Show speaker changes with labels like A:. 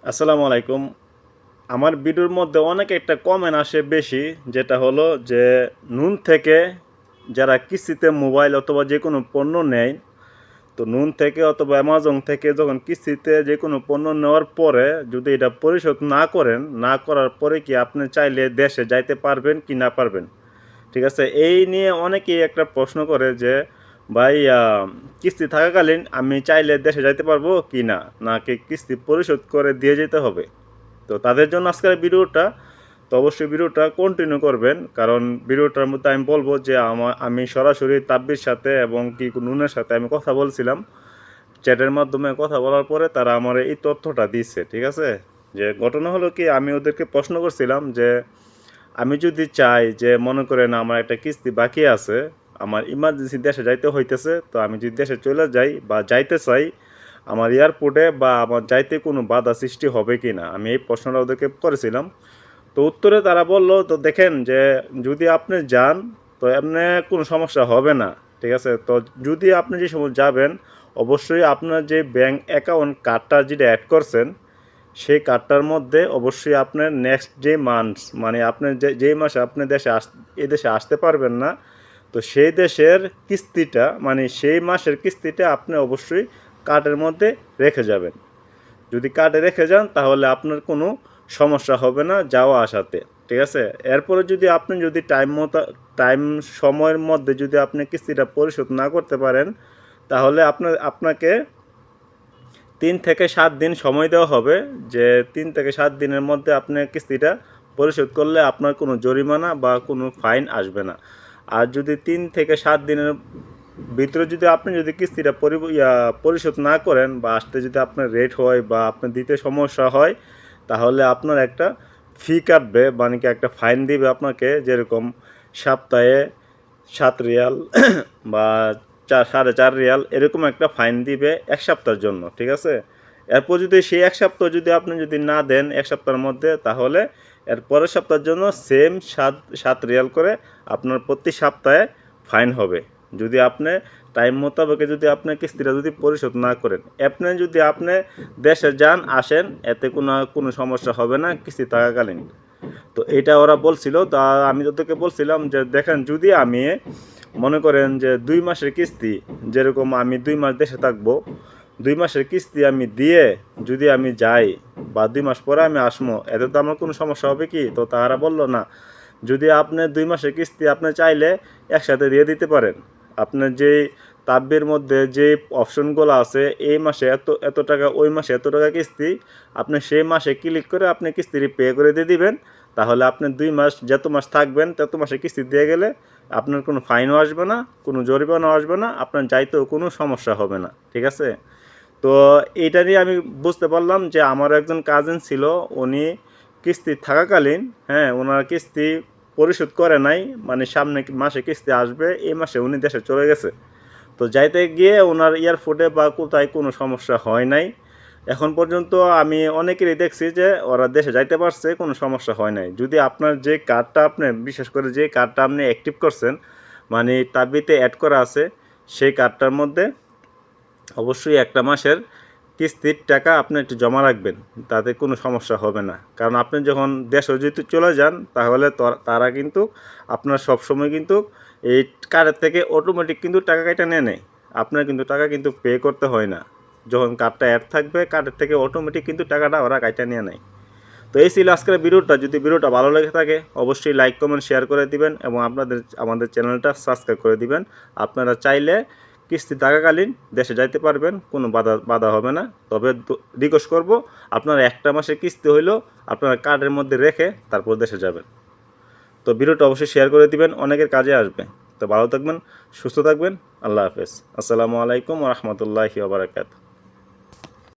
A: আসসালামু আলাইকুম। আমার ভিডিওর মধ্যে অনেক একটা কমেন্ট আসে বেশি, যেটা হলো যে নুন থেকে যারা কিস্তিতে মোবাইল অথবা যে কোনো পণ্য নেয়, তো নুন থেকে অথবা অ্যামাজন থেকে যখন কিস্তিতে যে কোনো পণ্য নেওয়ার পরে যদি এটা পরিশোধ না করেন, না করার পরে কি আপনি চাইলে দেশে যাইতে পারবেন কি না পারবেন? ঠিক আছে, এই নিয়ে অনেকেই একটা প্রশ্ন করে যে ভাই, কিস্তি থাকাকালীন আমি চাইলে দেশে যাইতে পারবো কি না, নাকি কিস্তি পরিশোধ করে দিয়ে যেতে হবে? তো তাদের জন্য আজকের ভিডিওটা, তো অবশ্যই ভিডিওটা কন্টিনিউ করবেন, কারণ ভিডিওটার মধ্যে আমি বলবো যে আমি সরাসরি তাব্বির সাথে এবং কি নুনের সাথে আমি কথা বলছিলাম, চ্যাটের মাধ্যমে কথা বলার পরে তারা আমার এই তথ্যটা দিচ্ছে। ঠিক আছে, যে ঘটনা হলো কি, আমি ওদেরকে প্রশ্ন করছিলাম যে আমি যদি চাই যে মনে করেন আমার একটা কিস্তি বাকি আছে, আমার ইমার্জেন্সি দেশে যাইতে হইতেছে, তো আমি যদি দেশে চলে যাই বা যাইতে চাই, আমার এয়ারপোর্টে বা আমার যাইতে কোনো বাধা সৃষ্টি হবে কি না, আমি এই প্রশ্নটা ওদেরকে করেছিলাম। তো উত্তরে তারা বলল, তো দেখেন যে যদি আপনি যান তো এমনি কোনো সমস্যা হবে না। ঠিক আছে, তো যদি আপনি যে সময় যাবেন, অবশ্যই আপনার যে ব্যাঙ্ক অ্যাকাউন্ট কার্ডটা যেটা অ্যাড করছেন, সেই কার্ডটার মধ্যে অবশ্যই আপনার নেক্সট যে মান্থস, মানে আপনি যেই মাসে আপনি এই দেশে আসতে পারবেন না, তো সেই দেশের কিস্তিটা, মানে সেই মাসের কিস্তিটা আপনি অবশ্যই কার্ডের মধ্যে রেখে যাবেন। যদি কার্ডে রেখে যান তাহলে আপনার কোনো সমস্যা হবে না যাওয়া আসাতে। ঠিক আছে, এরপরে যদি টাইম সময়ের মধ্যে যদি আপনি কিস্তিটা পরিশোধ না করতে পারেন, তাহলে আপনাকে 3 থেকে 7 দিন সময় দেওয়া হবে, যে 3 থেকে 7 দিনের মধ্যে আপনি কিস্তিটা পরিশোধ করলে আপনার কোনো জরিমানা বা কোনো ফাইন আসবে না। আর যদি 3 থেকে 7 দিনের ভিতরে যদি কিস্তিটা পরিশোধ না করেন, বা আসতে যদি আপনার রেট হয় বা আপনার দিতে সমস্যা হয়, তাহলে আপনার একটা ফি কাটবে, মানে কি একটা ফাইন দিবে আপনাকে, যেরকম সপ্তাহে 7 রিয়াল বা 4.5 রিয়াল এরকম একটা ফাইন দিবে 1 সপ্তাহের জন্য। ঠিক আছে, এরপর যদি সেই 1 সপ্তাহ আপনি যদি না দেন 1 সপ্তাহের মধ্যে, তাহলে এর পরের সপ্তাহের জন্য সেম 7 রিয়াল করে আপনার প্রতি সপ্তাহে ফাইন হবে, যদি আপনি টাইম মোতাবেক যদি আপনি কিস্তিটা যদি পরিশোধ না করেন। আপনি দেশে যান আসেন, এতে কোনো সমস্যা হবে না কিস্তি থাকাকালীন। তো এটা ওরা বলছিল, তা আমি ওদেরকে বলছিলাম যে দেখেন, যদি আমি মনে করেন যে 2 মাসের কিস্তি, যেরকম আমি 2 মাস দেশে থাকবো, 2 মাসের কিস্তি আমি দিয়ে যদি আমি যাই বা 2 মাস পরে আমি আসবো, এতে তো আমার কোনো সমস্যা হবে কি? তো তারা বলল না, যদি আপনি 2 মাসের কিস্তি আপনি চাইলে একসাথে দিয়ে দিতে পারেন। আপনার যে তাব্যের মধ্যে যে অপশনগুলো আছে, এই মাসে এত এত টাকা, ওই মাসে এত টাকা কিস্তি, আপনি সেই মাসে ক্লিক করে আপনি কিস্তি পে করে দিয়ে দিবেন। তাহলে আপনি 2 মাস, যত মাস থাকবেন তত মাসে কিস্তি দিয়ে গেলে আপনার কোনো ফাইনও আসবে না, কোনো জরিমানাও আসবে না, আপনার যাইতেও কোনো সমস্যা হবে না। ঠিক আছে, তো এইটা নিয়ে আমি বুঝতে পারলাম যে আমার একজন কাজিন ছিল, উনি কিস্তি থাকাকালীন, হ্যাঁ, ওনার কিস্তি পরিশোধ করে নাই, মানে সামনে মাসে কিস্তি আসবে, এই মাসে উনি দেশে চলে গেছে। তো যাইতে গিয়ে ওনার এয়ারপোর্টে বা কোথায় কোনো সমস্যা হয় নাই। এখন পর্যন্ত আমি অনেকেরই দেখছি যে ওরা দেশে যাইতে পারছে, কোনো সমস্যা হয় নাই। যদি আপনার যে কার্ডটা, আপনি বিশেষ করে যে কার্ডটা আপনি অ্যাক্টিভ করছেন, মানে তাবিতে অ্যাড করা আছে, সেই কার্ডটার মধ্যে অবশ্যই একটা মাসের কিস্তির টাকা আপনি একটু জমা রাখবেন, তাতে কোনো সমস্যা হবে না। কারণ আপনি যখন দেশে যদি চলে যান, তাহলে তারা কিন্তু আপনার সবসময় কিন্তু এই কার্ডের থেকে অটোমেটিক কিন্তু টাকা কেটে নিয়ে নেয়, আপনার কিন্তু টাকা কিন্তু পে করতে হয় না। যখন কার্ডটা অ্যাড থাকবে, কার্ডের থেকে অটোমেটিক কিন্তু টাকাটা ওরা কাইটা নিয়ে নেয়। তো এই ছিল আজকের ভিডিওটা। যদি ভিডিওটা ভালো লেগে থাকে, অবশ্যই লাইক কমেন্ট শেয়ার করে দিবেন এবং আমাদের চ্যানেলটা সাবস্ক্রাইব করে দিবেন। আপনারা চাইলে কিস্তি থাকাকালীন দেশে যাইতে পারবেন, কোনো বাধা হবে না। তবে রিকোয়েস্ট করব, আপনারা একটা মাসের কিস্তি হইলেও আপনারা কার্ডের মধ্যে রেখে তারপর দেশে যাবেন। তো ভিডিওটা অবশ্যই শেয়ার করে দিবেন, অনেকের কাজে আসবে। তো ভালো থাকবেন, সুস্থ থাকবেন। আল্লাহ হাফেজ। আসসালামু আলাইকুম ওয়া রাহমাতুল্লাহি ওয়া বারাকাতুহু।